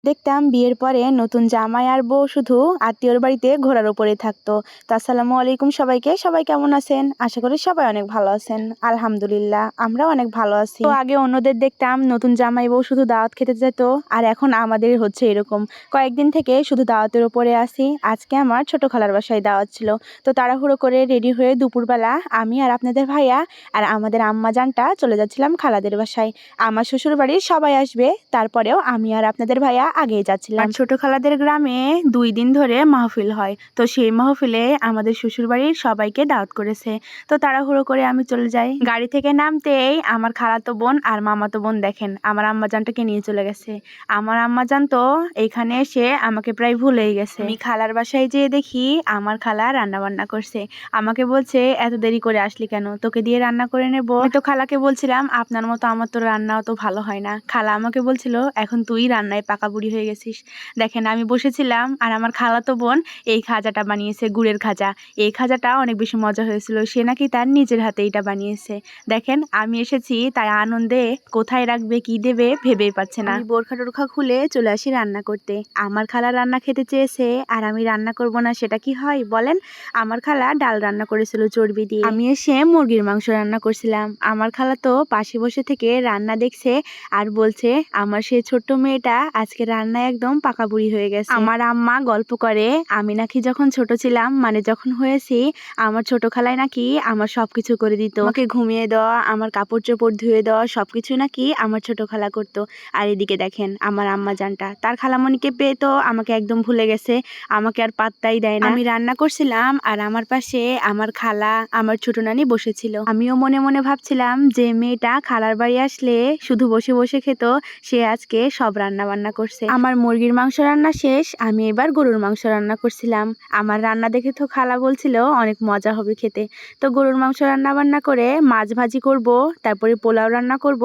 দেখতাম বিয়ের পরে নতুন জামাই আর বউ শুধু আত্মীয়র বাড়িতে ঘোরার উপরে থাকতো। তো আসসালামু আলাইকুম সবাইকে, সবাই কেমন আছেন? আশা করি সবাই অনেক ভালো আছেন। আলহামদুলিল্লাহ আমরাও অনেক ভালো আছি। তো আগে অন্যদের দেখতাম নতুন জামাই বউ শুধু দাওয়াত খেতে যেত, আর এখন আমাদের হচ্ছে এরকম। কয়েকদিন থেকে শুধু দাওয়াতের উপরে আসি। আজকে আমার ছোট খালার বাসায় দাওয়াত ছিল, তো তাড়াহুড়ো করে রেডি হয়ে দুপুরবেলা আমি আর আপনাদের ভাইয়া আর আমাদের আম্মা জানটা চলে যাচ্ছিলাম খালাদের বাসায়। আমার শ্বশুর বাড়ির সবাই আসবে, তারপরেও আমি আর আপনাদের ভাইয়া আগে যাচ্ছিলাম। ছোট খালাদের গ্রামে 2 দিন ধরে মাহফিল হয়, তো সেই মাহফিলে আমাদের শ্বশুর বাড়ির সবাইকে দাওয়াত করেছে। তো তাড়াহুড়ো করে আমি চলে যাই। গাড়ি থেকে নামতেই আমার খালাতো বোন আর মামাতো বোন দেখেন আমার আম্মাজানটাকে নিয়ে চলে গেছে। আমার আম্মাজান তো এখানে এসে আমাকে প্রায় ভুলেই গেছে। আমি খালার বাসায় যেয়ে দেখি আমার খালা রান্না বান্না করছে। আমাকে বলছে এত দেরি করে আসলি কেন, তোকে দিয়ে রান্না করে নেবো। আমি তো খালাকে বলছিলাম আপনার মতো আমার তো রান্নাও তো ভালো হয় না। খালা আমাকে বলছিল এখন তুই রান্নায় পাকা বুড়ি হয়ে গেছিস। দেখেন আমি বসেছিলাম আর আমার খালাতো বোন এই খাজাটা বানিয়েছে, গুড়ের খাজা। এই খাজাটা অনেক বেশি মজা হয়েছিল, সে নাকি তার নিজের হাতে এটা বানিয়েছে। দেখেন আমি এসেছি তাই আনন্দে কোথায় রাখবে কি দেবে ভেবেই পাচ্ছে না। আমি বোরখা টোরখা খুলে চলে আসি রান্না করতে। আমার খালা রান্না খেতে চেয়েছে আর আমি রান্না করব না সেটা কি হয় বলেন? আমার খালা ডাল রান্না করেছিল চর্বি দিয়ে, আমি এসে মুরগির মাংস রান্না করছিলাম। আমার খালা তো পাশে বসে থেকে রান্না দেখছে আর বলছে আমার সেই ছোট্ট মেয়েটা আজকে রান্নায় একদম পাকা বুড়ি হয়ে গেছে। আমার আম্মা গল্প করে আমি নাকি যখন ছোট ছিলাম, মানে যখন হয়েছি, আমার ছোট খালাই নাকি আমার সবকিছু করে দিত। আমাকে ঘুমিয়ে দেওয়া, আমার কাপড় চোপড় ধুয়ে দেওয়া সবকিছু নাকি আমার ছোট খালা করতো। আর এদিকে দেখেন আমার আম্মা জানটা তার খালামণিকে পেয়ে তো আমাকে একদম ভুলে গেছে, আমাকে আর পাত্তাই দেয় না। আমি রান্না করছিলাম আর আমার পাশে আমার খালা আমার ছোট নানি বসেছিল। আমিও মনে মনে ভাবছিলাম যে মেয়েটা খালার বাড়ি আসলে শুধু বসে বসে খেত, সে আজকে সব রান্না বান্না করছে। আমার মুরগির মাংস রান্না শেষ, আমি এবার গরুর মাংস রান্না করছিলাম। আমার রান্না দেখে তো খালা বলছিল অনেক মজা হবে খেতে। তো গরুর মাংস রান্না বান্না করে মাছ ভাজি করব, তারপরে পোলাও রান্না করব।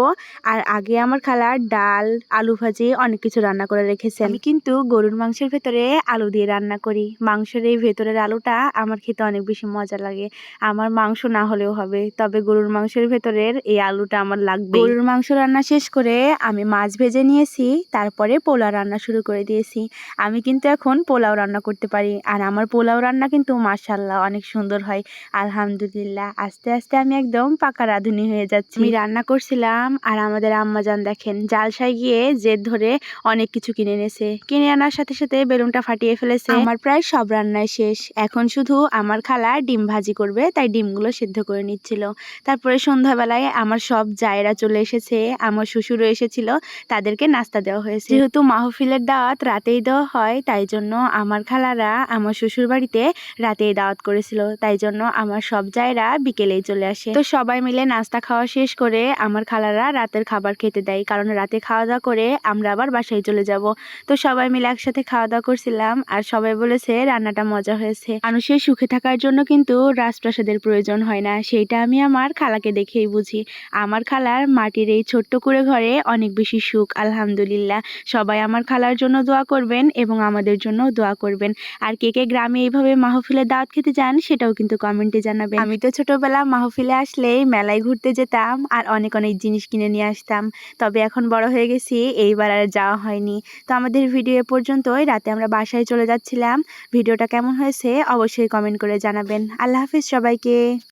আর আগে আমার খালা ডাল আলু ভাজি অনেক কিছু রান্না করে রেখেছেন। আমি কিন্তু গরুর মাংসের ভেতরে আলু দিয়ে রান্না করি। মাংসের এই ভেতরের আলুটা আমার খেতে অনেক বেশি মজা লাগে। আমার মাংস না হলেও হবে, তবে গরুর মাংসের ভেতরের এই আলুটা আমার লাগবে। গরুর মাংস রান্না শেষ করে আমি মাছ ভেজে নিয়েছি, তারপরে পোলাও রান্না শুরু করে দিয়েছি। আমি কিন্তু এখন পোলাও রান্না করতে পারি, আর আমার পোলাও রান্না কিন্তু মাশাআল্লাহ অনেক সুন্দর হয়। আলহামদুলিল্লাহ আস্তে আস্তে আমি একদম পাকা রাঁধুনি হয়ে যাচ্ছি। আমি রান্না করছিলাম আর আমাদের আম্মাজান দেখেন জালসায় গিয়ে জেদ ধরে অনেক কিছু কিনে এনেছে। কিনে আনার সাথে সাথে বেলুনটা ফাটিয়ে ফেলেছে। আমার প্রায় সব রান্নায় শেষ, এখন শুধু আমার খালা ডিম ভাজি করবে, তাই ডিমগুলো সিদ্ধ করে নিচ্ছিল। তারপরে সন্ধ্যাবেলায় আমার সব জায়েরা চলে এসেছে, আমার শ্বশুরও এসেছিল, তাদেরকে নাস্তা দেওয়া হয়েছে। যেহেতু মাহফিলের দাওয়াত রাতেই দেওয়া হয়, তাই জন্য আমার খালারা আমার শ্বশুর বাড়িতে রাতেই দাওয়াত করেছিল, তাই জন্য আমার সব জায়েরা বিকেলেই চলে আসে। তো সবাই মিলে নাস্তা খাওয়া শেষ করে আমার খালারা রাতের খাবার খেতে দেয়, কারণ রাতে খাওয়া দাওয়া করে আমরা আবার বাসায় চলে যাব। তো সবাই মিলে একসাথে খাওয়া দাওয়া করছিলাম আর সবাই বলেছে রান্নাটা মজা হয়েছে। মানুষের সুখে থাকার জন্য কিন্তু রাজপ্রাসাদের প্রয়োজন হয় না, সেইটা আমি আমার খালাকে দেখেই বুঝি। আমার খালার মাটির এই ছোট্ট কুঁড়ে ঘরে অনেক বেশি সুখ, আলহামদুলিল্লাহ। সবাই আমার খালার জন্য দোয়া করবেন এবং আমাদের জন্য দোয়া করবেন। আর কে কে গ্রামে এইভাবে মাহফিলে দাওয়াত খেতে যান সেটাও কিন্তু কমেন্টে জানাবেন। আমি তো ছোটবেলা মাহফিলে আসলেই মেলায় ঘুরতে যেতাম আর অনেক অনেক জিনিস কিনে নিয়ে আসতাম, তবে এখন বড় হয়ে গেছি, এইবার আর যাওয়া হয়নি। তো আমাদের ভিডিও এ পর্যন্তই। রাতে আমরা বাসায় চলে যাচ্ছিলাম। ভিডিওটা কেমন হয়েছে অবশ্যই কমেন্ট করে জানাবেন। আল্লাহ হাফিজ সবাইকে।